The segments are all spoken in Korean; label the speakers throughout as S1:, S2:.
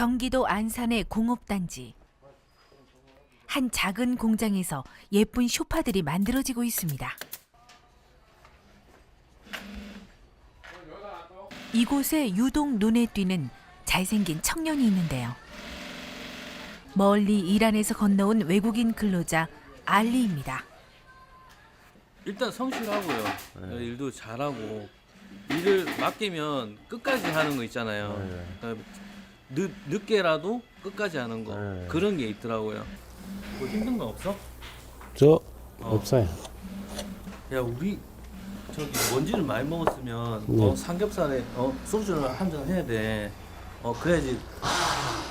S1: 경기도 안산의 공업단지. 한 작은 공장에서 예쁜 소파들이 만들어지고 있습니다. 이곳에 유독 눈에 띄는 잘생긴 청년이 있는데요. 멀리 이란에서 건너온 외국인 근로자 알리입니다.
S2: 일단 성실하고요. 일도 잘하고 일을 맡기면 끝까지 하는 거 있잖아요. 늦게라도 끝까지 하는 거 그런 게 있더라고요. 뭐 힘든 거 없어?
S3: 저 없어요.
S2: 야 우리 저기 먼지를 많이 먹었으면 삼겹살에 소주를 한 잔 해야 돼. 그래야지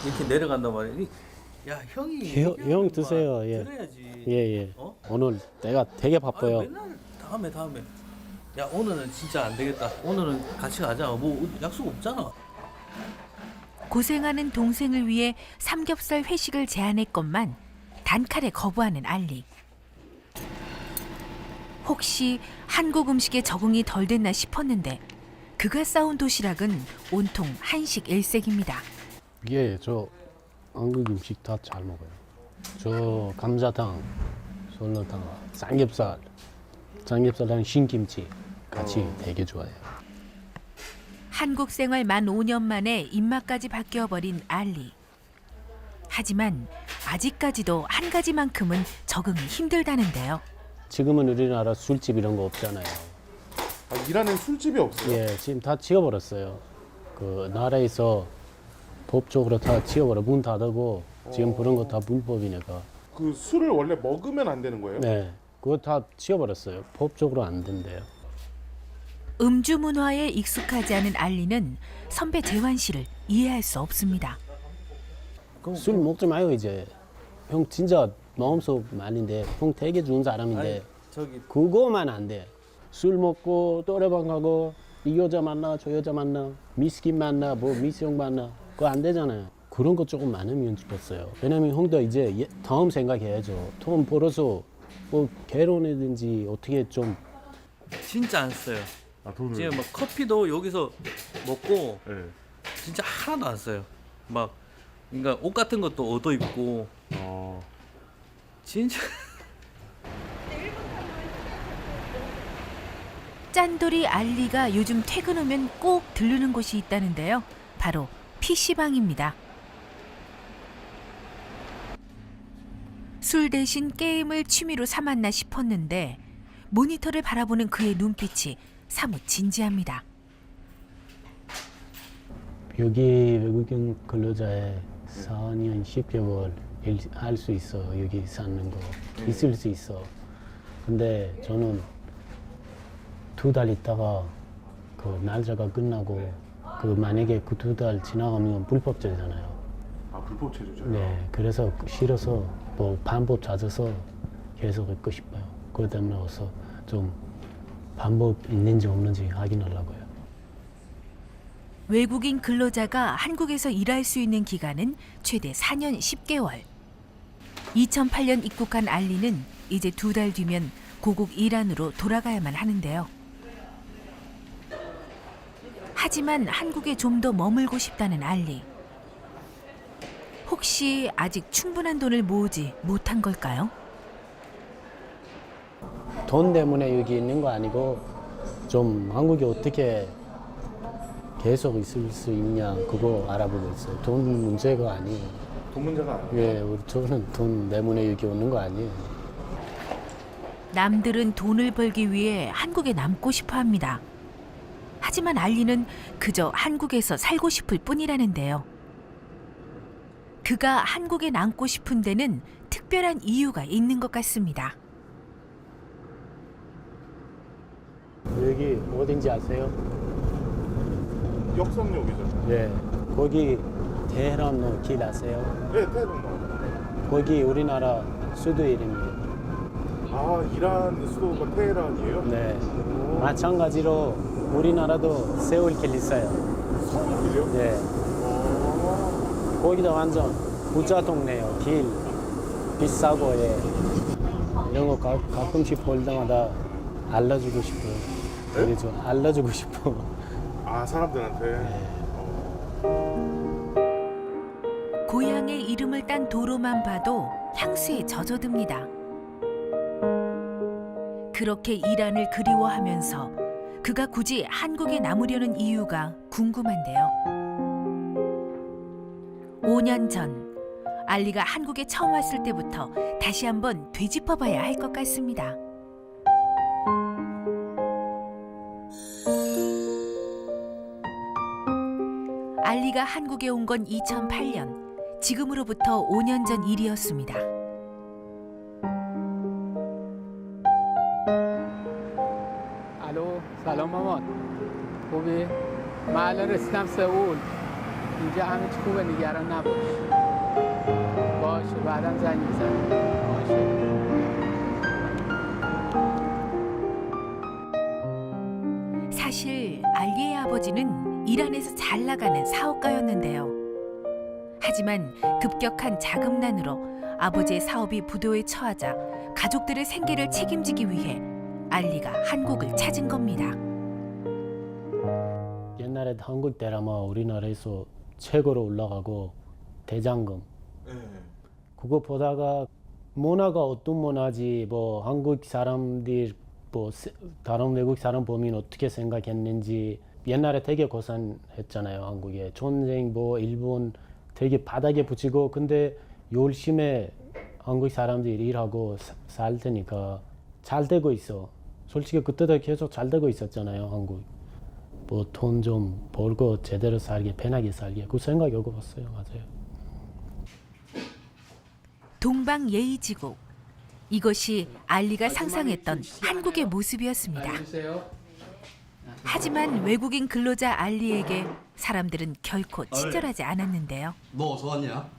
S2: 이렇게 내려간단 말이야. 야 형이
S3: 형 드세요. 예.
S2: 그래야지.
S3: 예. 오늘 내가 되게 바빠요.
S2: 맨날 다음에. 야 오늘은 진짜 안 되겠다. 오늘은 같이 가자. 뭐 약속 없잖아.
S1: 고생하는 동생을 위해 삼겹살 회식을 제안했건만 단칼에 거부하는 알리. 혹시 한국 음식에 적응이 덜 됐나 싶었는데 그가 싸운 도시락은 온통 한식 일색입니다.
S3: 예, 저 한국 음식 다 잘 먹어요. 저 감자탕, 설렁탕, 삼겹살랑 신김치 같이 되게 좋아해요.
S1: 한국 생활 만 5년 만에 입맛까지 바뀌어버린 알리. 하지만 아직까지도 한 가지만큼은 적응이 힘들다는데요.
S3: 지금은 우리나라 술집 이런 거 없잖아요.
S4: 아, 이란엔 술집이 없어요?
S3: 예, 지금 다 지어버렸어요. 그 나라에서 법적으로 다 지어버려 문 닫고 지금 그런 거 다 불법이니까.
S4: 그 술을 원래 먹으면 안 되는 거예요?
S3: 네, 그거 다 지어버렸어요. 법적으로 안 된대요.
S1: 음주 문화에 익숙하지 않은 알리는 선배 재환 씨를 이해할 수 없습니다.
S3: 술 먹지 마요 이제. 형 진짜 마음속 말인데 형 되게 좋은 사람인데
S2: 아니, 저기
S3: 그거만 안 돼. 술 먹고 노래방 가고 이 여자 만나 저 여자 만나 미스킨 만나 뭐 미스형 만나 그거 안 되잖아요. 그런 거 조금 많으면 좋겠어요. 왜냐면 형도 이제 다음 생각해야죠. 돈 벌어서 뭐 결혼이든지 어떻게 좀.
S2: 진짜 안 써요.
S4: 아, 돈을?
S2: 지금 막 커피도 여기서 먹고
S4: 네.
S2: 진짜 하나도 안 써요. 막 그러니까 옷 같은 것도 얻어 입고 진짜
S1: 짠돌이 알리가 요즘 퇴근 후면 꼭 들르는 곳이 있다는데요. 바로 PC방입니다. 술 대신 게임을 취미로 삼았나 싶었는데 모니터를 바라보는 그의 눈빛이 사뭇 진지합니다.
S3: 여기 외국인 근로자에 4년 10개월 할 수 있어. 여기 사는 거 있을 수 있어. 근데 저는 2달 있다가 그 날짜가 끝나고 그 만약에 그 2달 지나가면 불법제잖아요.
S4: 아, 불법 체류죠?
S3: 네, 그래서 싫어서 뭐 방법 찾아서 계속 있고 싶어요. 그것 때문에 와서 좀 방법 있는지 없는지 확인하려고요.
S1: 외국인 근로자가 한국에서 일할 수 있는 기간은 최대 4년 10개월. 2008년 입국한 알리는 이제 2달 뒤면 고국 이란으로 돌아가야만 하는데요. 하지만 한국에 좀 더 머물고 싶다는 알리. 혹시 아직 충분한 돈을 모으지 못한 걸까요?
S3: 돈 때문에 여기 있는 거 아니고 좀 한국에 어떻게 계속 있을 수 있냐 그거 알아보고 있어요. 돈 문제가 아니에요.
S4: 돈 문제가 아니에요?
S3: 예, 저는 돈 때문에 여기 오는 거 아니에요.
S1: 남들은 돈을 벌기 위해 한국에 남고 싶어 합니다. 하지만 알리는 그저 한국에서 살고 싶을 뿐이라는데요. 그가 한국에 남고 싶은 데는 특별한 이유가 있는 것 같습니다.
S3: 여기 어딘지 아세요?
S4: 역성역이죠?
S3: 네, 거기 테헤란 길 아세요?
S4: 네, 테헤란.
S3: 거기 우리나라 수도 이름이에요.
S4: 아, 이란 수도가 테헤란이에요?
S3: 네, 마찬가지로 우리나라도 세월길 있어요.
S4: 서울이요?
S3: 네, 거기도 완전 부자 동네예요. 길 비싸고 이런 거 가끔씩 볼 때마다 알려주고 싶어요. 되게 좀 알려주고 싶어.
S4: 아, 사람들한테?
S3: 네.
S1: 고향의 이름을 딴 도로만 봐도 향수에 젖어듭니다. 그렇게 이란을 그리워하면서 그가 굳이 한국에 남으려는 이유가 궁금한데요. 5년 전 알리가 한국에 처음 왔을 때부터 다시 한번 되짚어봐야 할 것 같습니다. 알리가 한국에 온 건 2008년, 지금으로부터 5년 전 일이었습니다.
S5: الو سلام مامان خوبی؟ من الان رسیدم سئول اینجا همه چی خوبه نگران نباش باشه بعدم زنگ میزنم باشه
S1: 사실 알리의 아버지는 이란에서 잘 나가는 사업가였는데요. 하지만 급격한 자금난으로 아버지의 사업이 부도에 처하자 가족들의 생계를 책임지기 위해 알리가 한국을 찾은 겁니다.
S3: 옛날에 한국 드라마 우리나라에서 최고로 올라가고 대장금
S4: 네.
S3: 그거 보다가 문화가 어떤 문화지 뭐 한국 사람들 뭐 다른 외국 사람 보면 어떻게 생각했는지 옛날에 되게 고생했잖아요. 한국에 전쟁 뭐 일본 되게 바닥에 붙이고 근데 열심히 한국 사람들이 일하고 살 테니까 잘 되고 있어. 솔직히 그때도 계속 잘 되고 있었잖아요. 한국 뭐 돈 좀 벌고 제대로 살게 편하게 살게 그 생각이 오고 봤어요. 맞아요.
S1: 동방예의지국. 이것이 알리가 상상했던 한국의 모습이었습니다.
S5: 주세요
S1: 하지만 외국인 근로자 알리에게 사람들은 결코 친절하지 않았는데요.
S6: 너 어디서 왔냐?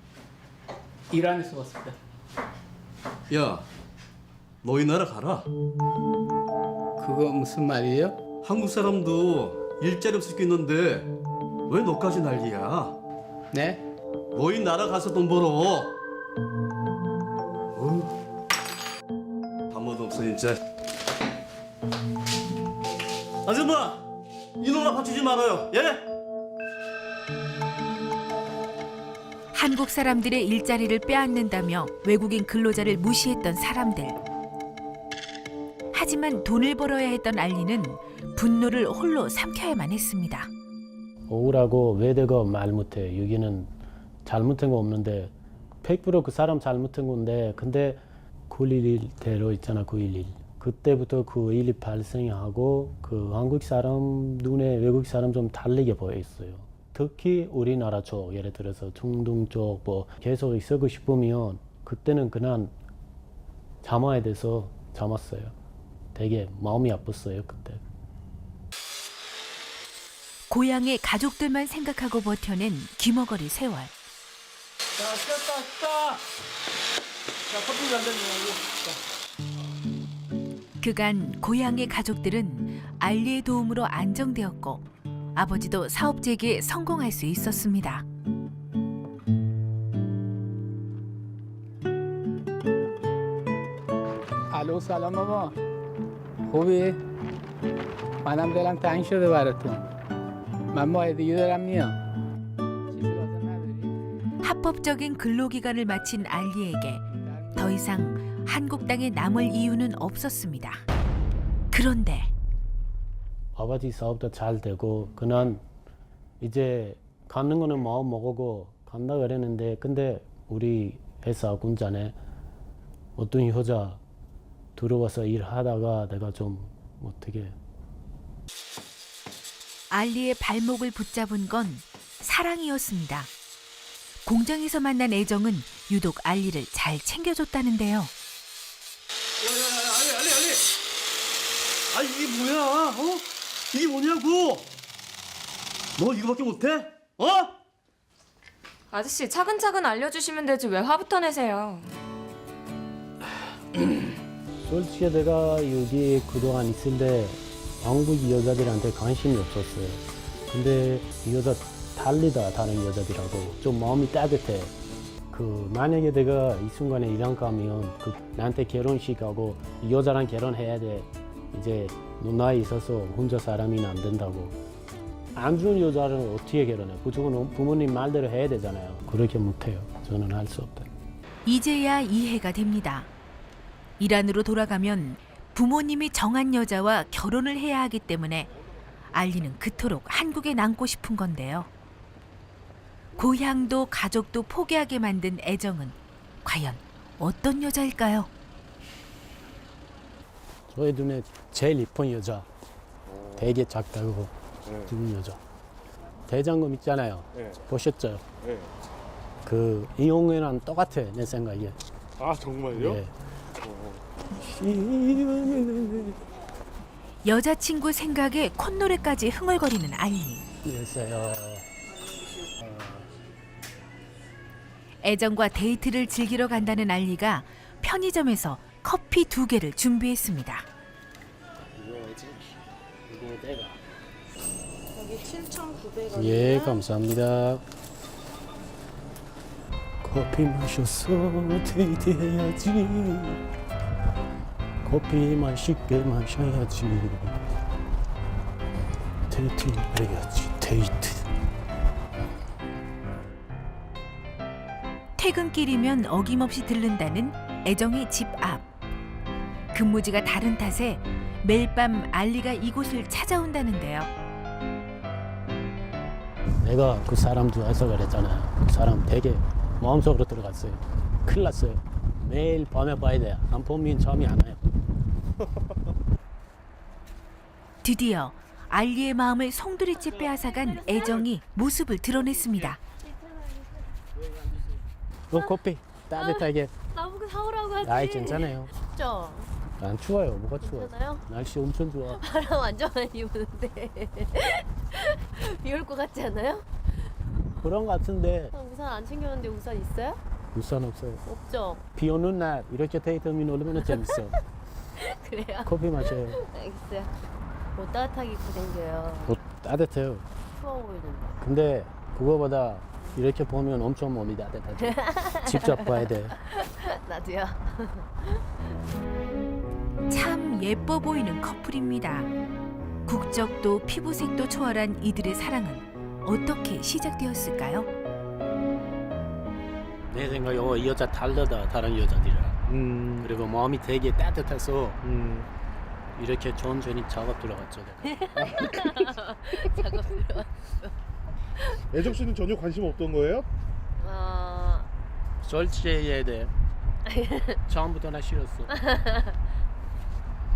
S5: 이란에서 왔습니다
S6: 야, 너 이 나라 가라.
S5: 그거 무슨 말이에요?
S6: 한국 사람도 일자리 없을 수 있는데 왜 너까지 난리야?
S5: 네?
S6: 너 이 나라 가서 돈 벌어. 아무도 없어 진짜. 아줌마, 이놈 아파 주지 말아요. 예?
S1: 한국 사람들의 일자리를 빼앗는다며 외국인 근로자를 무시했던 사람들. 하지만 돈을 벌어야 했던 알리는 분노를 홀로 삼켜야만 했습니다.
S3: 억울하고 왜 내가 말 못해. 여기는 잘못한 거 없는데 100% 그 사람 잘못한 건데 근데 911대로 있잖아. 911 그때부터 그 일이 발생하고 그 한국 사람 눈에 외국 사람 좀 다르게 보였어요. 특히 우리나라 쪽 예를 들어서 중동 쪽 뭐 계속 있고 싶으면 그때는 그냥 참아야 돼서 참았어요. 되게 마음이 아팠어요 그때.
S1: 고향의 가족들만 생각하고 버텨낸 귀머거리 세월.
S2: 자, 됐다. 자, 커피 한잔 내고.
S1: 그간 고향의 가족들은 알리의 도움으로 안정되었고 아버지도 사업 재개에 성공할 수 있었습니다.
S5: الو سلام مامان خوبی؟ منم دلم تنگ شده براتون من ماه دیگه دارم میام چیزی لازم نداری؟
S1: 합법적인 근로기간을 마친 알리에게 더 이상 한국 땅에 남을 이유는 없었습니다. 그런데
S3: 아버지 사업도 잘 되고 그냥 이제 가는 거는 마음 먹고 간다 그랬는데 근데 우리 회사 군장에 어떤 여자 들어와서 일하다가 내가 좀 어떻게
S1: 알리의 발목을 붙잡은 건 사랑이었습니다. 공장에서 만난 애정은 유독 알리를 잘 챙겨줬다는데요.
S6: 아 이게 뭐야? 어? 이게 뭐냐고? 너 이거밖에 못해? 어?
S7: 아저씨 차근차근 알려주시면 되지 왜 화부터 내세요?
S3: 솔직히 내가 여기 그동안 있을 때 한국 여자들한테 관심이 없었어요. 근데 이 여자 달리다 다른 여자들하고 좀 마음이 따뜻해. 그 만약에 내가 이 순간에 이란 가면 그 나한테 결혼식하고 이 여자랑 결혼해야 돼. 이제 너 나이 있어서 혼자 사람이면 안 된다고. 안 좋은 여자를 어떻게 결혼해? 무조건 부모님 말대로 해야 되잖아요. 그렇게 못해요. 저는 할 수 없다.
S1: 이제야 이해가 됩니다. 이란으로 돌아가면 부모님이 정한 여자와 결혼을 해야 하기 때문에 알리는 그토록 한국에 남고 싶은 건데요. 고향도 가족도 포기하게 만든 애정은 과연 어떤 여자일까요?
S3: 저희 눈에 제일 이쁜 여자. 되게 작다고 이쁜 여자. 대장금 있잖아요.
S4: 네.
S3: 보셨죠?
S4: 네.
S3: 그 이용이랑 똑같아 내 생각에.
S4: 아 정말요?
S3: 예.
S1: 여자친구 생각에 콧노래까지 흥얼거리는 알리.
S3: 됐어요.
S1: 애정과 데이트를 즐기러 간다는 알리가 편의점에서 커피 2개를 준비했습니다.
S8: 여기 7,900원.
S3: 예, 감사합니다. 커피 마셔서 데이트해야지. 커피 맛있게 마셔야지. 데이트해야지. 데이트.
S1: 퇴근길이면 어김없이 들른다는 애정의 집 앞. 근무지가 다른 탓에 매일 밤 알리가 이곳을 찾아온다는데요.
S3: 내가 그 사람 좋아해서 그랬잖아요. 그 사람 되게 마음속으로 들어갔어요. 큰일 났어요. 매일 밤에 봐야 돼요. 안 보면 잠이 안 와요.
S1: 드디어 알리의 마음을 송두리째 빼앗아간 애정이 모습을 드러냈습니다.
S3: 커피 따뜻하게.
S8: 나보고 사오라고 하지.
S3: 아이 괜찮아요.
S8: 진짜.
S3: 안 추워요. 뭐가 추워요?
S8: 괜찮아요?
S3: 날씨 엄청 좋아.
S8: 바람 완전 많이 부는데. 비 올 것 같지 않아요?
S3: 그런 것 같은데
S8: 우산 안 챙겼는데 우산 있어요?
S3: 우산 없어요.
S8: 없죠.
S3: 비 오는 날 이렇게 데이트하면 얼마나 재밌어.
S8: 그래요?
S3: 커피 마셔요.
S8: 알겠어요. 옷 따뜻하게 입고 댕겨요.
S3: 옷 따뜻해요.
S8: 추워 보이는데.
S3: 근데 그거보다 이렇게 보면 엄청 몸이 따뜻하죠. 직접 봐야 돼.
S8: 나도요.
S1: 참 예뻐 보이는 커플입니다. 국적도 피부색도 초월한 이들의 사랑은 어떻게 시작되었을까요?
S3: 내 생각에 이 여자 다르다 다른 여자들이랑. 그리고 마음이 되게 따뜻해서 이렇게 천천히 작업 들어갔죠. 내가.
S8: 작업 들어왔어.
S4: 애정 씨는 전혀 관심 없던 거예요?
S3: 솔직해야 돼. 처음부터 나 싫었어.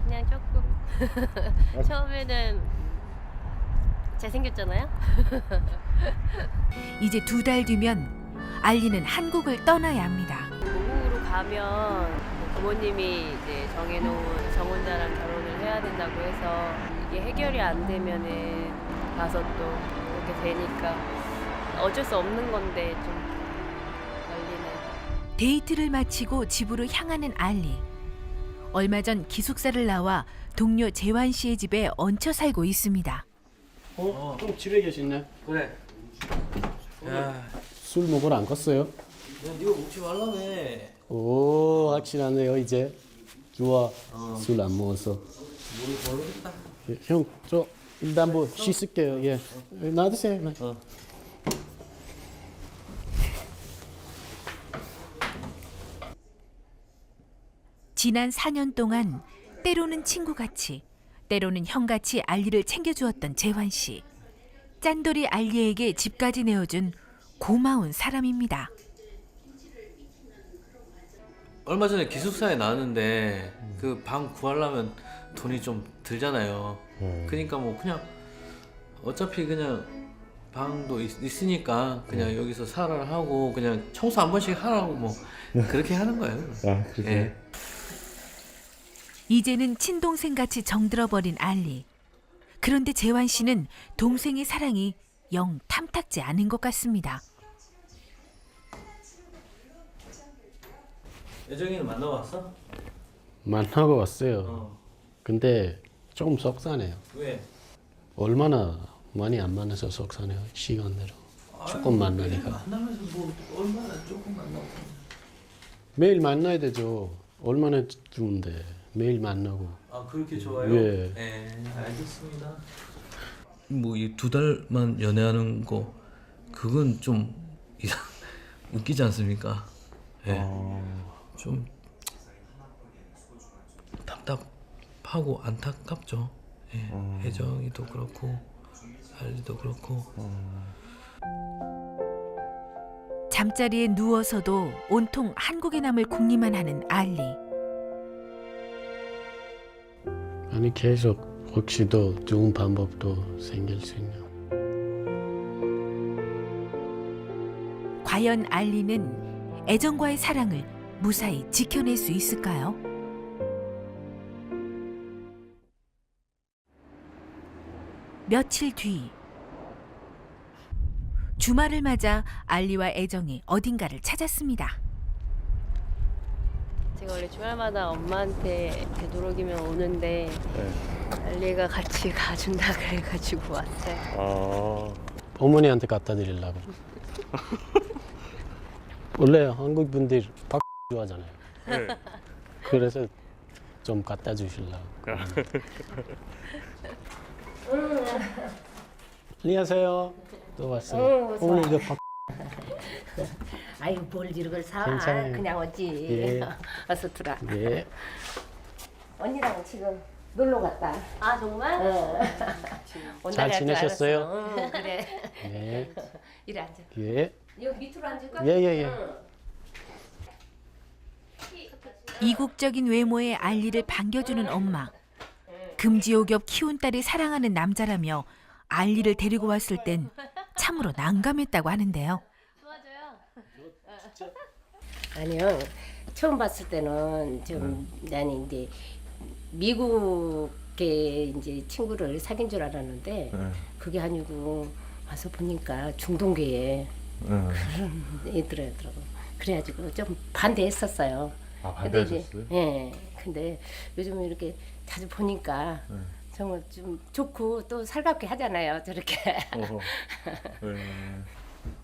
S8: 그냥 조금. 처음에는 잘생겼잖아요?
S1: 이제 2달 뒤면 알리는 한국을 떠나야 합니다.
S8: 모국으로 가면 부모님이 이제 정해놓은 정혼자랑 결혼을 해야 된다고 해서 이게 해결이 안 되면은 가서 또 그렇게 되니까 어쩔 수 없는 건데 좀 걸리네.
S1: 데이트를 마치고 집으로 향하는 알리. 얼마 전 기숙사를 나와 동료 재환 씨의 집에 얹혀 살고 있습니다.
S3: 형 집에 계시네.
S2: 그래. 야,
S3: 술 먹으러 안 갔어요?
S2: 네가 먹지 말라며.
S3: 오 확실하네요 이제. 좋아. 술 안 먹어서.
S2: 뭘 모르겠다.
S3: 형 저 일단 뭐 씻을게요. 예. 놔두세요. 네.
S1: 지난 4년 동안 때로는 친구같이 때로는 형같이 알리를 챙겨주었던 재환 씨. 짠돌이 알리에게 집까지 내어준 고마운 사람입니다.
S2: 얼마 전에 기숙사에 나왔는데 그 방 구하려면 돈이 좀 들잖아요. 그러니까 뭐 그냥 어차피 그냥 방도 있으니까 그냥 여기서 살아라 하고 그냥 청소 한 번씩 하라고 뭐 그렇게 하는 거예요.
S4: 아 그래요?
S2: 예.
S1: 이제는 친동생같이 정들어버린 알리. 그런데 재환 씨는 동생의 사랑이 영 탐탁지 않은 것 같습니다.
S2: 예정이는 만나봤어?
S3: 만나고 왔어요.
S2: 어.
S3: 근데 조금 속상해요.
S2: 왜?
S3: 얼마나 많이 안 만나서 속상해요. 시간대로. 조금 만나니까.
S2: 만나면서 뭐 얼마나 조금 만나고.
S3: 매일 만나야 되죠. 얼마나 좋은데 매일 만나고.
S2: 아 그렇게 좋아요?
S3: 예.
S2: 네, 알겠습니다. 뭐 이 2달만 연애하는 거 그건 좀 웃기지 않습니까? 예. 좀 답답하고 안타깝죠. 예. 혜정이도 그렇고 알리도 그렇고.
S1: 잠자리에 누워서도 온통 한국에 남을 궁리만 하는 알리.
S3: 아니 계속 혹시 더 좋은 방법도 생길 수 있냐.
S1: 과연 알리는 애정과의 사랑을 무사히 지켜낼 수 있을까요? 며칠 뒤 주말을 맞아 알리와 애정이 어딘가를 찾았습니다.
S8: 제가 원래 주말마다 엄마한테 되도록이면 오는데 알리가 같이 가준다 그래가지고 왔어요.
S3: 어머니한테 갖다 드리려고. 원래 한국 분들 박 좋아하잖아요. 그래서 좀 갖다 주시려고. 안녕하세요. 또 왔어요. 어머니 이거 박.
S9: 아이고 뭘 이걸 사.
S3: 괜찮아요.
S9: 그냥 오지.
S3: 예.
S9: 어서 들어.
S3: 예.
S9: 언니랑 지금 놀러 갔다.
S8: 아 정말?
S3: 잘 지내셨어요?
S9: 응, 그래.
S3: 예.
S9: 이리 앉아.
S3: 예.
S9: 여기 밑으로 앉을까?
S3: 예예예.
S1: 이국적인 외모의 알리를 반겨주는 엄마. 금지옥엽 키운 딸이 사랑하는 남자라며 알리를 데리고 왔을 땐 참으로 난감했다고 하는데요.
S9: 아니요. 처음 봤을 때는 좀 나는 이제 미국에 이제 친구를 사귄 줄 알았는데 그게 아니고 와서 보니까 중동계에 그런 애들이더라고. 그래가지고 좀 반대했었어요.
S4: 아,
S9: 반대하셨어요? 예. 근데 요즘 이렇게 자주 보니까 정말 좀 좋고 또 살갑게 하잖아요. 저렇게.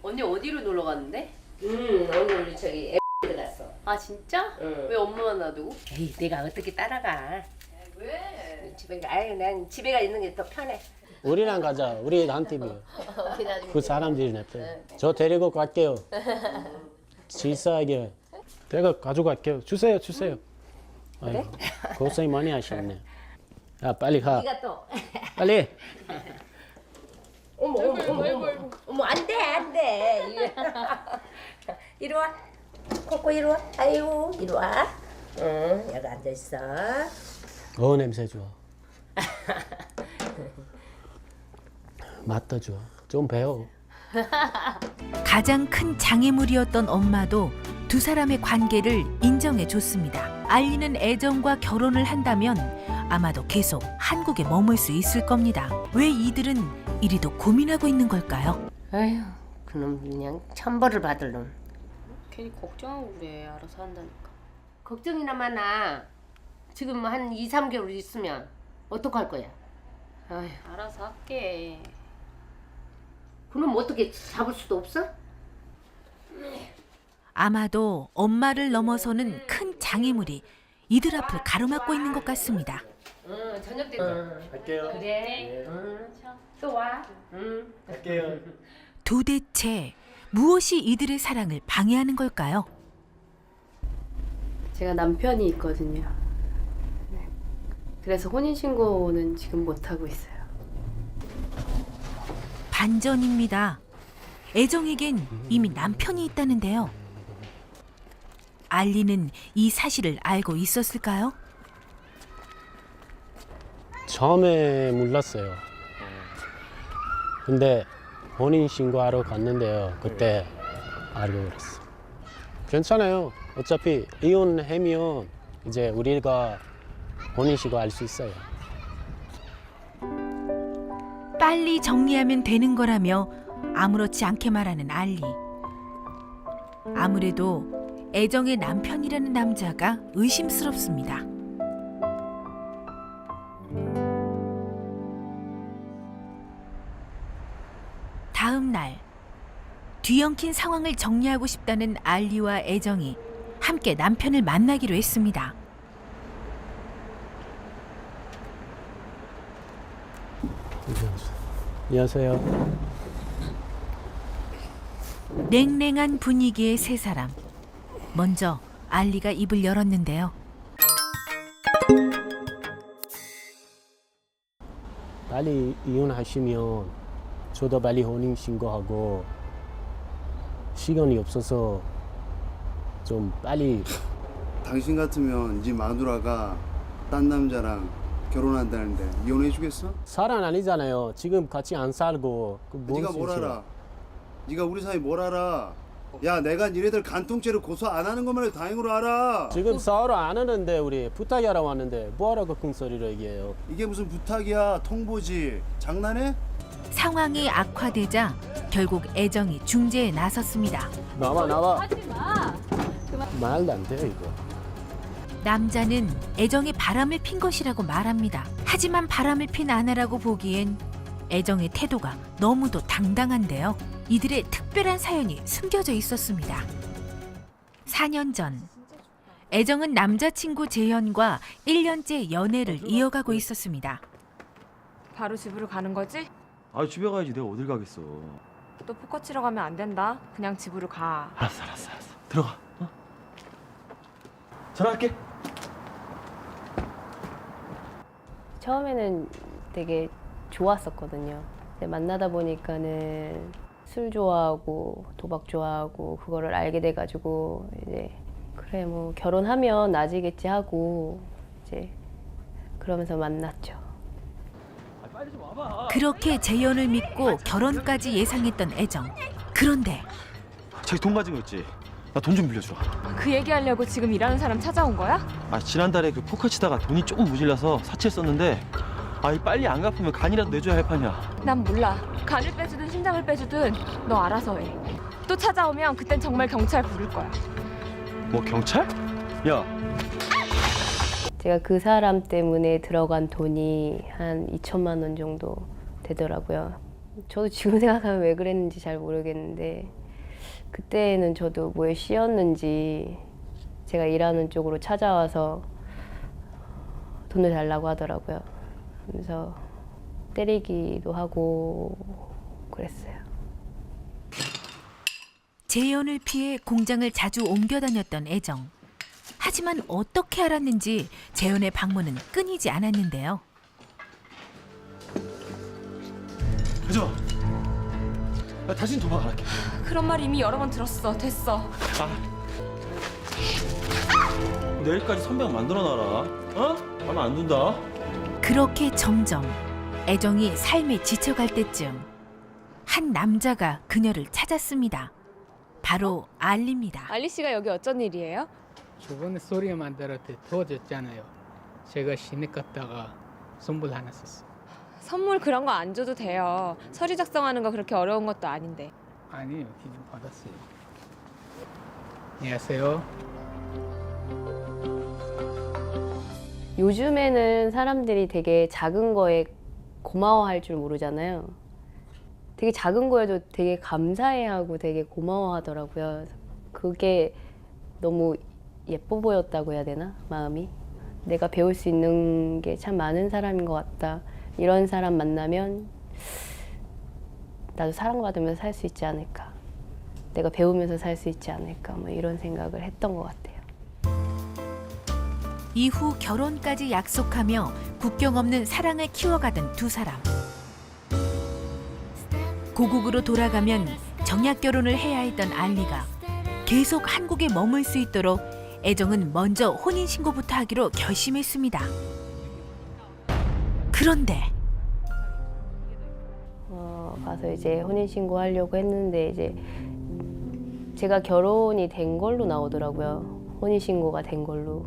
S8: 언니 어디로 놀러 갔는데?
S9: 오늘 저기 애 갔어.
S8: 아 진짜?
S9: 응.
S8: 왜 엄마만 놔두고?
S9: 에이, 내가 어떻게 따라가?
S8: 왜?
S9: 집에 아유, 난 집에가 있는 게 더 편해.
S3: 우리랑 가자. 우리 한 팀이에요. 그 사람들이 냅둬요. 저 데리고 갈게요. 질서하게. 내가 가져갈게요. 주세요. 아이고, 고생 많이 하셨네. 야 빨리 가.
S9: 네가 또.
S3: 빨리.
S9: 어머, 안 돼. 이리 와. 코코 이리 와. 아이고, 이리 와. 응, 여기 앉아 있어.
S3: 냄새 좋아. 맛도 좋아. 좀 배워.
S1: 가장 큰 장애물이었던 엄마도 두 사람의 관계를 인정해 줬습니다. 알리는 애정과 결혼을 한다면 아마도 계속 한국에 머물 수 있을 겁니다. 왜 이들은 이리도 고민하고 있는 걸까요?
S9: 아휴, 그놈 그냥 천벌을 받을 놈.
S8: 괜히 걱정하고 그래. 알아서 한다니까.
S9: 걱정이나 많아. 지금 한 2, 3개월 있으면 어떡할 거야? 아휴,
S8: 알아서 할게.
S9: 그럼 어떻게 잡을 수도 없어?
S1: 아마도 엄마를 넘어서는 큰 장애물이 이들 앞을 가로막고 있는 것 같습니다.
S9: 응, 저녁 되면.
S3: 갈게요.
S9: 그래. 또 와.
S3: 갈게요.
S1: 도대체 무엇이 이들의 사랑을 방해하는 걸까요?
S8: 제가 남편이 있거든요. 네. 그래서 혼인신고는 지금 못하고 있어요.
S1: 반전입니다. 애정에겐 이미 남편이 있다는데요. 알리는 이 사실을 알고 있었을까요?
S3: 처음에 몰랐어요. 근데 혼인 신고하러 갔는데요. 그때 알고 그랬어. 괜찮아요. 어차피 이혼하면 이제 우리가 혼인 신고 할 수 있어요.
S1: 빨리 정리하면 되는 거라며 아무렇지 않게 말하는 알리. 아무래도 애정의 남편이라는 남자가 의심스럽습니다. 다음 날 뒤엉킨 상황을 정리하고 싶다는 알리와 애정이 함께 남편을 만나기로 했습니다.
S3: 안녕하세요.
S1: 냉랭한 분위기의 세 사람. 먼저 알리가 입을 열었는데요.
S3: 빨리 이혼하시면 저도 빨리 혼인 신고하고 시간이 없어서 좀 빨리.
S10: 당신 같으면 네 마누라가 딴 남자랑 결혼한다는데 이혼해 주겠어?
S3: 사람 아니잖아요. 지금 같이 안 살고.
S10: 네가 뭘 알아? 네가 우리 사이 뭘 알아? 야, 내가 니네들 간통죄로 고소 안 하는 것만 해도 다행으로 알아.
S3: 지금 싸우러 안 하는데 우리 부탁하러 왔는데 뭐하라고 큰 소리로 얘기해요.
S10: 이게 무슨 부탁이야? 통보지. 장난해?
S1: 상황이 악화되자 결국 애정이 중재에 나섰습니다.
S3: 나와.
S8: 하지 마.
S3: 말도 안 돼요 이거.
S1: 남자는 애정이 바람을 핀 것이라고 말합니다. 하지만 바람을 핀 아내라고 보기엔 애정의 태도가 너무도 당당한데요. 이들의 특별한 사연이 숨겨져 있었습니다. 4년 전 애정은 남자친구 재현과 1년째 연애를 이어가고 있었습니다.
S7: 바로 집으로 가는 거지?
S6: 아, 집에 가야지. 내가 어딜 가겠어.
S7: 또 포커 치러 가면 안 된다. 그냥 집으로 가.
S6: 알았어. 들어가. 어? 전화할게.
S8: 처음에는 되게 좋았었거든요. 근데 만나다 보니까는 술 좋아하고 도박 좋아하고 그거를 알게 돼가지고 이제 그래 뭐 결혼하면 나아지겠지 하고 이제 그러면서 만났죠.
S1: 그렇게 재현을 믿고 결혼까지 예상했던 애정. 그런데
S6: 자기 돈 가진 거 있지? 나 돈 좀 빌려줘.
S7: 그 얘기하려고 지금 일하는 사람 찾아온 거야?
S6: 아, 지난달에 그 포커 치다가 돈이 조금 모질라서 사채했었는데 이 빨리 안 갚으면 간이라도 내줘야 할 판이야.
S7: 난 몰라. 간을 빼주든 심장을 빼주든 너 알아서 해. 또 찾아오면 그땐 정말 경찰 부를 거야.
S6: 뭐 경찰? 야,
S8: 제가 그 사람 때문에 들어간 돈이 한 2천만 원 정도 되더라고요. 저도 지금 생각하면 왜 그랬는지 잘 모르겠는데 그때는 저도 뭐에 씌였는지 제가 일하는 쪽으로 찾아와서 돈을 달라고 하더라고요. 그래서 때리기도 하고 그랬어요.
S1: 재현을 피해 공장을 자주 옮겨 다녔던 애정. 하지만 어떻게 알았는지 재현의 방문은 끊이지 않았는데요.
S6: 그죠? 나 다신 도박 안 할게.
S7: 그런 말 이미 여러 번 들었어. 됐어.
S6: 내일까지 선배가 만들어놔라. 어? 가만 안 둔다.
S1: 그렇게 점점 애정이 삶에 지쳐갈 때쯤 한 남자가 그녀를 찾았습니다. 바로 알리입니다.
S7: 알리 씨가 여기 어쩐 일이에요?
S5: 저번에 소리 만들어 때 도와줬잖아요. 제가 시댁 갔다가 선물 하나 썼어요.
S7: 선물 그런 거 안 줘도 돼요. 서류 작성하는 거 그렇게 어려운 것도 아닌데.
S5: 아니요, 기준 받았어요. 안녕하세요.
S8: 요즘에는 사람들이 되게 작은 거에 고마워할 줄 모르잖아요. 되게 작은 거에도 되게 감사해하고 되게 고마워하더라고요. 그게 너무 예뻐 보였다고 해야 되나? 마음이. 내가 배울 수 있는 게 참 많은 사람인 것 같다. 이런 사람 만나면 나도 사랑받으면서 살 수 있지 않을까. 내가 배우면서 살 수 있지 않을까. 뭐 이런 생각을 했던 것 같아요.
S1: 이후 결혼까지 약속하며 국경 없는 사랑을 키워가던 두 사람. 고국으로 돌아가면 정약 결혼을 해야 했던 알리가 계속 한국에 머물 수 있도록 애정은 먼저 혼인신고부터 하기로 결심했습니다. 그런데
S8: 가서 이제 혼인신고 하려고 했는데 이제 제가 결혼이 된 걸로 나오더라고요. 혼인신고가 된 걸로.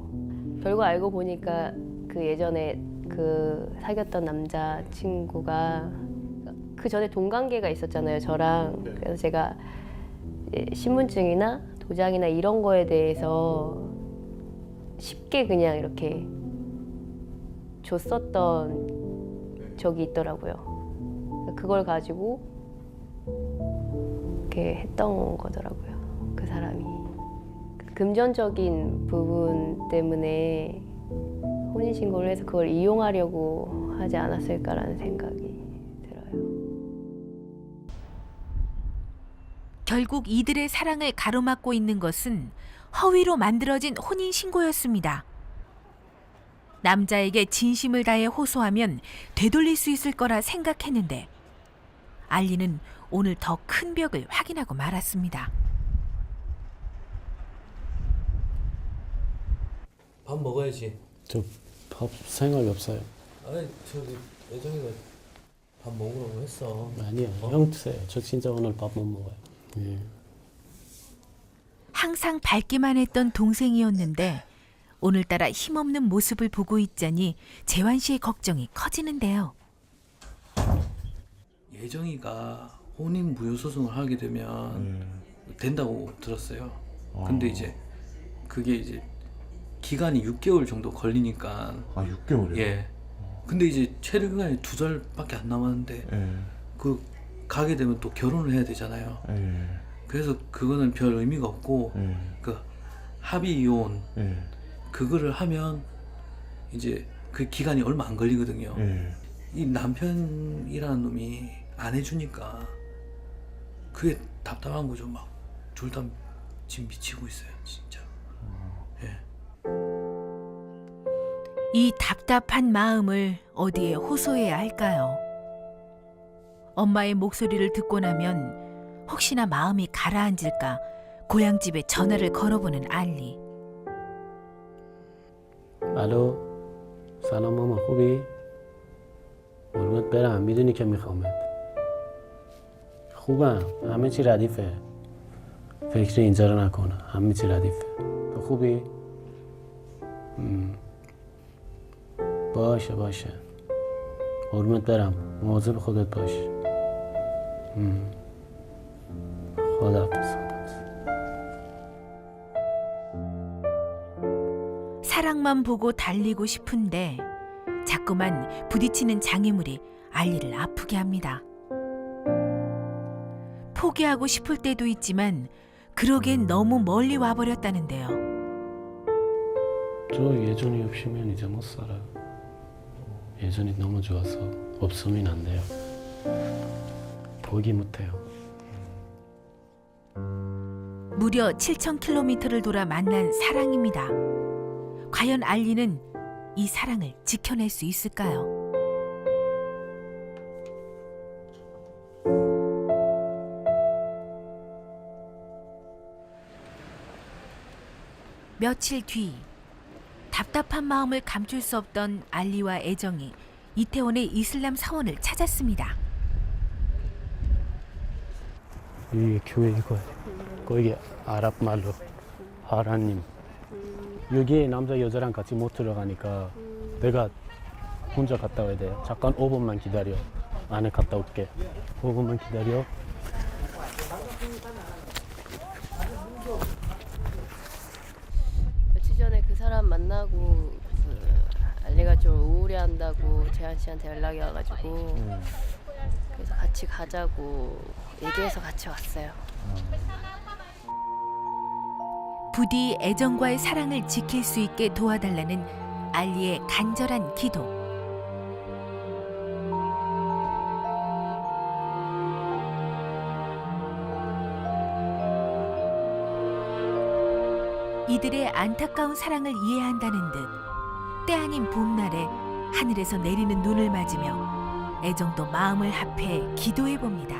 S8: 결국 알고 보니까 그 예전에 그 사귀었던 남자친구가 그 전에 동관계가 있었잖아요, 저랑. 그래서 제가 신분증이나 도장이나 이런 거에 대해서 쉽게 그냥 이렇게 줬었던 적이 있더라고요. 그걸 가지고 이렇게 했던 거더라고요, 그 사람이. 금전적인 부분 때문에 혼인신고를 해서 그걸 이용하려고 하지 않았을까라는 생각이 들어요.
S1: 결국 이들의 사랑을 가로막고 있는 것은 허위로 만들어진 혼인신고였습니다. 남자에게 진심을 다해 호소하면 되돌릴 수 있을 거라 생각했는데 알리는 오늘 더 큰 벽을 확인하고 말았습니다.
S2: 밥 먹어야지.
S3: 저 밥 생각이 없어요.
S2: 아니 저기 애정이가 밥 먹으라고 했어.
S3: 아니요, 형 드세요. 저 진짜 오늘 밥 못 먹어요. 예.
S1: 항상 밝기만 했던 동생이었는데 오늘따라 힘없는 모습을 보고 있자니 재환 씨의 걱정이 커지는데요.
S2: 예정이가 혼인 무효 소송을 하게 되면 된다고 들었어요. 근데 이제 그게 이제 기간이 6개월 정도 걸리니까.
S4: 아 6개월이요?
S2: 예. 근데 이제 체류 기간이 2달밖에 안 남았는데
S4: 예.
S2: 그 가게 되면 또 결혼을 해야 되잖아요.
S4: 예.
S2: 그래서 그거는 별 의미가 없고
S4: 예.
S2: 그 합의 이혼
S4: 예.
S2: 그거를 하면 이제 그 기간이 얼마 안 걸리거든요.
S4: 예.
S2: 이 남편이라는 놈이 안 해주니까 그게 답답한 거죠. 막 둘 다 지금 미치고 있어요, 진짜. 예.
S1: 이 답답한 마음을 어디에 호소해야 할까요? 엄마의 목소리를 듣고 나면 혹시나 마음이 가라앉을까 고향집에 전화를 걸어보는 알리.
S3: الو سلام ماما خوبی؟ قربونت برم میدونی که میخوامت خوبم همه چی ردیفه فکر اینجا رو نکنه همه چی ردیفه تو خوبی؟ باشه باشه قربونت برم مواظب خودت باش خداحافظ
S1: 사랑만 보고 달리고 싶은데 자꾸만 부딪히는 장애물이 알리를 아프게 합니다. 포기하고 싶을 때도 있지만 그러기엔 너무 멀리 와버렸다는데요.
S3: 저 예전이 없으면 이제 못 살아요. 예전이 너무 좋아서 없으면 안 돼요. 포기 못해요.
S1: 무려 7,000km를 돌아 만난 사랑입니다. 과연 알리는 이 사랑을 지켜낼 수 있을까요? 며칠 뒤 답답한 마음을 감출 수 없던 알리와 애정이 이태원의 이슬람 사원을 찾았습니다.
S3: 이 교회 이거예요. 거기 아랍 말로 하라님. 여기 남자 여자랑 같이 못 들어가니까 내가 혼자 갔다 와야 돼요. 잠깐 5분만 기다려. 안에 갔다 올게. 5분만 기다려.
S8: 며칠 전에 그 사람 만나고 알리가 좀 우울해한다고 재한 씨한테 연락이 와가지고 그래서 같이 가자고 얘기해서 같이 왔어요.
S1: 부디 애정과의 사랑을 지킬 수 있게 도와달라는 알리의 간절한 기도. 이들의 안타까운 사랑을 이해한다는 듯 때 아닌 봄날에 하늘에서 내리는 눈을 맞으며 애정도 마음을 합해 기도해 봅니다.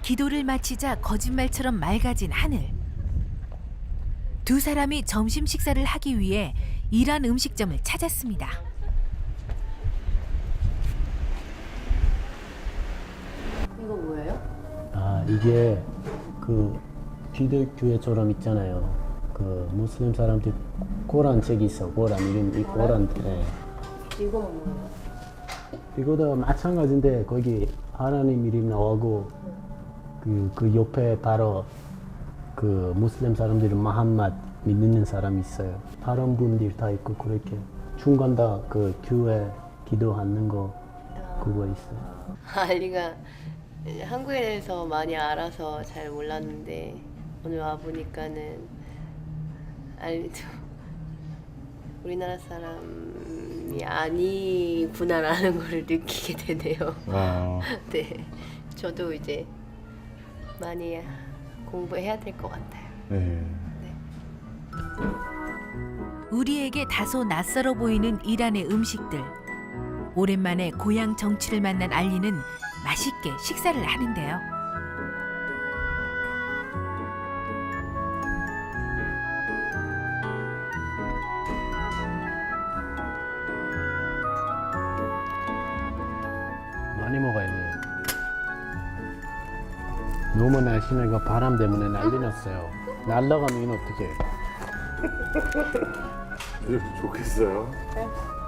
S1: 기도를 마치자 거짓말처럼 맑아진 하늘. 두 사람이 점심 식사를 하기 위해 이란 음식점을 찾았습니다.
S8: 이거 뭐예요?
S3: 아, 이게 그 기독교회처럼 있잖아요. 그 무슬림 사람들 코란 책이 있어. 코란 이름 이 코란. 네.
S8: 이건 뭐예요?
S3: 이거도 마찬가지인데 거기 하나님 이름 나오고 그 옆에 바로 그 무슬림 사람들은 마함맛 믿는 사람이 있어요. 다른 분들 다 있고 그렇게 중간 다 그 교회 기도하는 거 그거 있어요.
S8: 알리가 한국에 대해서 많이 알아서 잘 몰랐는데 오늘 와 보니까는 알리도 우리나라 사람이 아니구나라는 걸 느끼게 되네요. 네, 저도 이제 많이 공부해야 될 것 같아요.
S1: 우리에게 다소 낯설어 보이는 이란의 음식들. 오랜만에 고향 정취를 만난 알리는 맛있게 식사를 하는데요.
S3: 많이 먹어야 돼요. 너무 날씨는 이거 바람 때문에 난리 났어요. 날아가면 어떡해.
S4: 좋겠어요.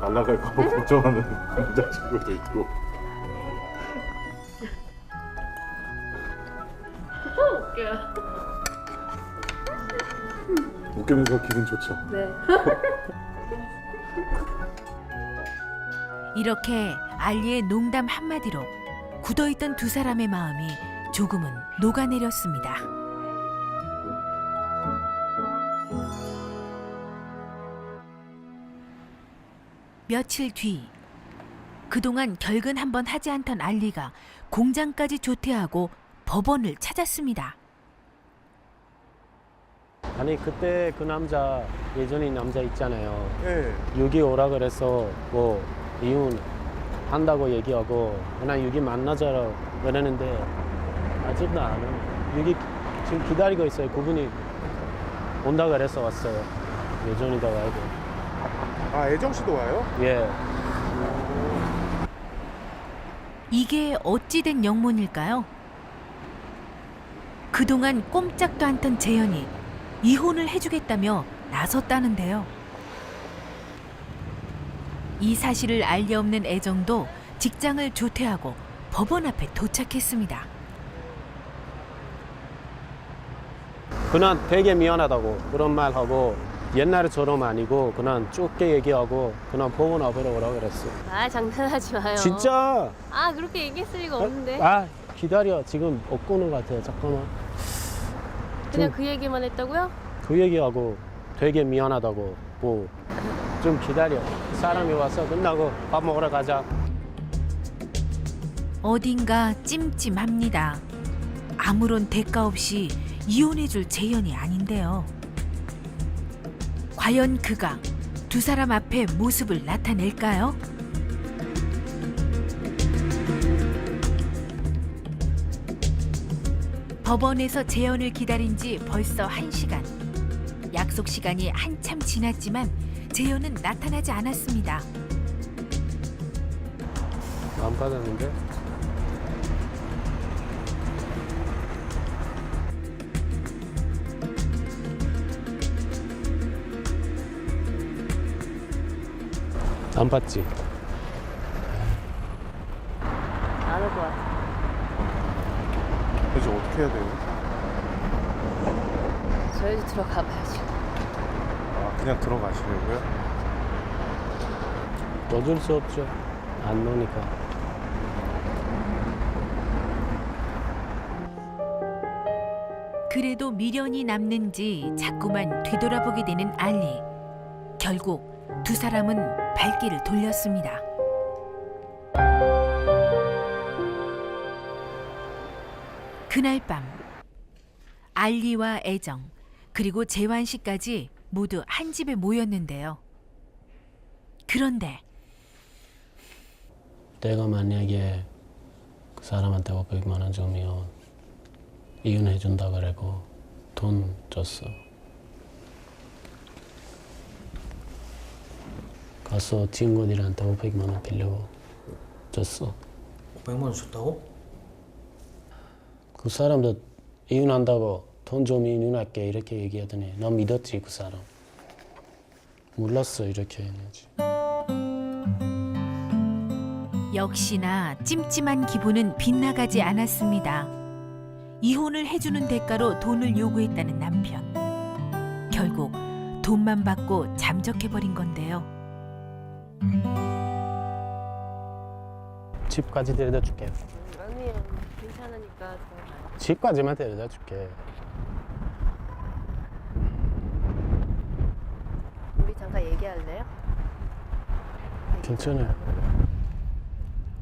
S4: 날아갈까 봐 걱정하는 남자친구도 있고. 웃기면서 기분 좋죠.
S1: 이렇게 알리의 농담 한마디로 굳어있던 두 사람의 마음이 조금은 녹아내렸습니다. 며칠 뒤, 그동안 결근 한번 하지 않던 알리가 공장까지 조퇴하고 법원을 찾았습니다.
S3: 아니 그때 그 남자 예전에 남자 있잖아요.
S4: 예.
S3: 여기 오라 그래서 뭐 이혼 한다고 얘기하고 그냥 여기 만나자라고 그러는데 아직도 안 와요. 여기 지금 기다리고 있어요. 그분이 온다 그래서 왔어요. 예전이다 와야 돼.
S4: 아, 애정 씨도 와요?
S3: 예.
S1: 이게 어찌된 영문일까요? 그동안 꼼짝도 않던 재현이 이혼을 해주겠다며 나섰다는데요. 이 사실을 알 리 없는 애정도 직장을 조퇴하고 법원 앞에 도착했습니다.
S3: 그냥 되게 미안하다고 그런 말 하고 옛날처럼 아니고 그냥 좁게 얘기하고 그냥 법원 앞으로 오라 그랬어.
S8: 아, 장난하지 마요.
S3: 진짜?
S8: 아, 그렇게 얘기했을 리가 없는데.
S3: 아 기다려. 지금 없고는 것 같아요. 잠깐만.
S8: 그냥 그 얘기만 했다고요?
S3: 그 얘기하고 되게 미안하다고 뭐 좀 기다려. 사람이 와서 끝나고 밥 먹으러 가자.
S1: 어딘가 찜찜합니다. 아무런 대가 없이 이혼해줄 재현이 아닌데요. 과연 그가 두 사람 앞에 모습을 나타낼까요? 법원에서 재현을 기다린 지 벌써 1시간. 약속 시간이 한참 지났지만 재현은 나타나지 않았습니다.
S3: 안 받았는데? 안 받지?
S8: 안 올 것 같아.
S4: 이제 어떻게 해야 돼요?
S8: 저희도 들어가 봐야죠.
S4: 아, 그냥 들어가시려고요?
S3: 어쩔 수 없죠. 안 노니까.
S1: 그래도 미련이 남는지 자꾸만 되돌아보게 되는 알리. 결국 두 사람은 발길을 돌렸습니다. 그날 밤 알리와 애정 그리고 재환 씨까지 모두 한 집에 모였는데요. 그런데
S3: 내가 만약에 그 사람한테 500만 원 주면 이혼해 준다 그러고 돈 줬어. 가서 친구들한테 500만 원 빌려 줬어.
S2: 500만 원 줬다고?
S3: 그 사람도 이혼한다고 돈 좀 이혼할게 이렇게 얘기하더니 난 믿었지 그 사람. 몰랐어 이렇게 했는지.
S1: 역시나 찜찜한 기분은 빗나가지 않았습니다. 이혼을 해주는 대가로 돈을 요구했다는 남편. 결국 돈만 받고 잠적해버린 건데요.
S3: 집까지 데려다 줄게.
S8: 아니요, 괜찮으니까 들어가요.
S3: 집까지만 데려다 줄게.
S8: 우리 잠깐 얘기할래요?
S3: 괜찮아요.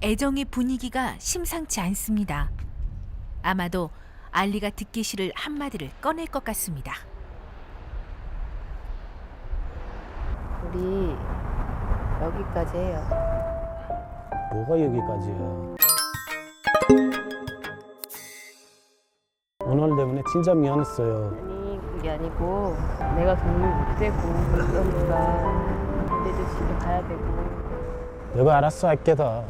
S1: 애정의 분위기가 심상치 않습니다. 아마도 알리가 듣기 싫을 한마디를 꺼낼 것 같습니다.
S8: 우리 여기까지 해요.
S3: 뭐가 여기까지야? 오늘 때문에 진짜 미안했어요.
S8: 아니 그게 아니고 내가 도움이 못 되고 그러니까 너네도 집에 가야 되고.
S3: 내가 알았어 할게 다.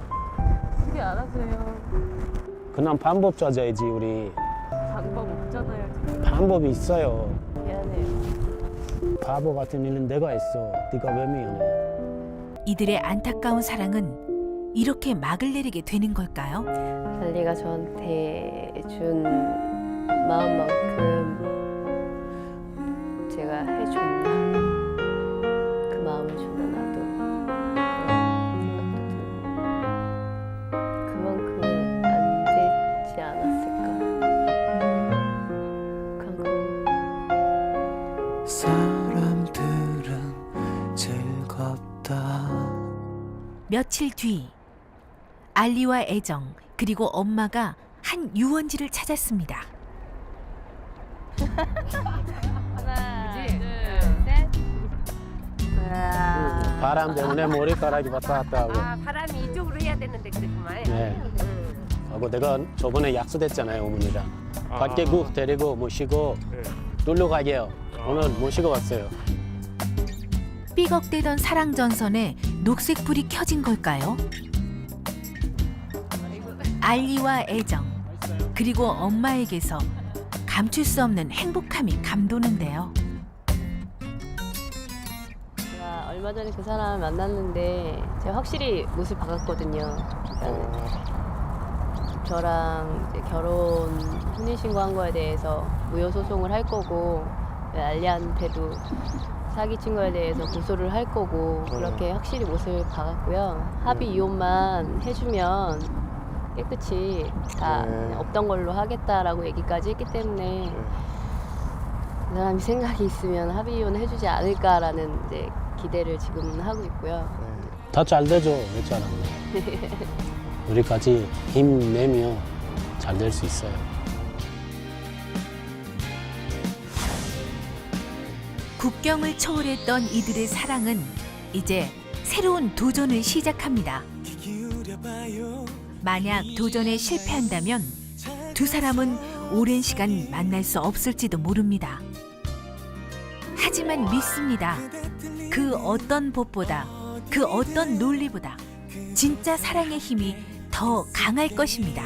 S8: 그게 알아서요.
S3: 그냥 방법 찾아야지 우리.
S8: 방법 없잖아요. 지금.
S3: 방법이 있어요.
S8: 미안해요.
S3: 바보 같은 일은 내가 했어. 네가 왜 미안해?
S1: 이들의 안타까운 사랑은 이렇게 막을 내리게 되는 걸까요?
S8: 알리가 저한테 준 마음만큼 제가 해줬나? 그 마음을 주나 나도 그런 생각도 들고 그만큼 안 되지 않았을까? 그만큼
S11: 사람들은 즐겁다.
S1: 며칠 뒤 알리와 애정 그리고 엄마가 한 유원지를 찾았습니다.
S8: 하나, 둘, 셋.
S3: 바람 때문에 머리카락이 왔다 갔다 하고.
S9: 바람이 이쪽으로 해야 되는데 그랬구만.
S3: 네. 하고 내가 저번에 약속했잖아요 어머니랑. 밖에 국 데리고 모시고 놀러 가게요. 오늘 모시고 왔어요.
S1: 삐걱대던 사랑 전선에 녹색불이 켜진 걸까요? 알리와 애정 그리고 엄마에게서 감출 수 없는 행복함이 감도는데요.
S8: 제가 얼마 전에 그 사람을 만났는데 제가 확실히 못을 박았거든요. 그러니까 저랑 이제 결혼 혼인신고한 거에 대해서 무효소송을 할 거고 알리한테도 사기친 거에 대해서 고소를 할 거고 그렇게 확실히 못을 박았고요. 합의 이혼만 해주면 깨끗이 다 없던 걸로 하겠다라고 얘기까지 했기 때문에 그 사람이 생각이 있으면 합의 이혼 해주지 않을까라는 이제 기대를 지금은 하고 있고요.
S3: 다 잘 되죠. 했잖아. 우리 같이 힘내며 잘 될 수 있어요.
S1: 국경을 초월했던 이들의 사랑은 이제 새로운 도전을 시작합니다. 만약 도전에 실패한다면 두 사람은 오랜 시간 만날 수 없을지도 모릅니다. 하지만 믿습니다. 그 어떤 법보다 그 어떤 논리보다 진짜 사랑의 힘이 더 강할 것입니다.